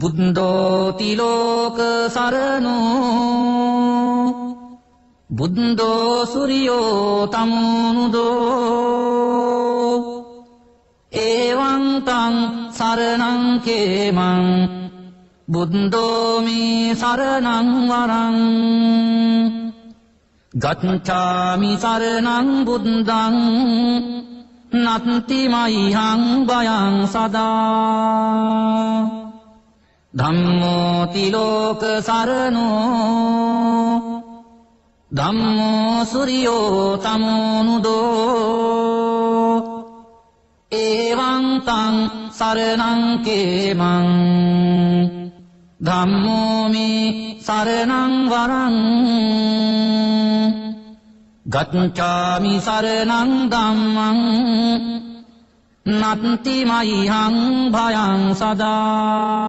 බුද්ධෝ තිලෝක සරණෝ බුද්ධෝ සූර්යෝ තමුනුදෝ එවං තං සරණං කේමං බුද්ධෝ මේ සරණං වරං ගච්ඡාමි සරණං බුද්ධං නත්ති මයිහං භයං සදා ධම්මෝ තිලෝක සරණෝ ධම්මෝ සූර්යෝ තමුනුදෝ එවං තං සරණං කේමං ධම්මෝ මේ සරණං වරං ගච්ඡාමි සරණං ධම්මං නත්ති මයිහං භයං සදා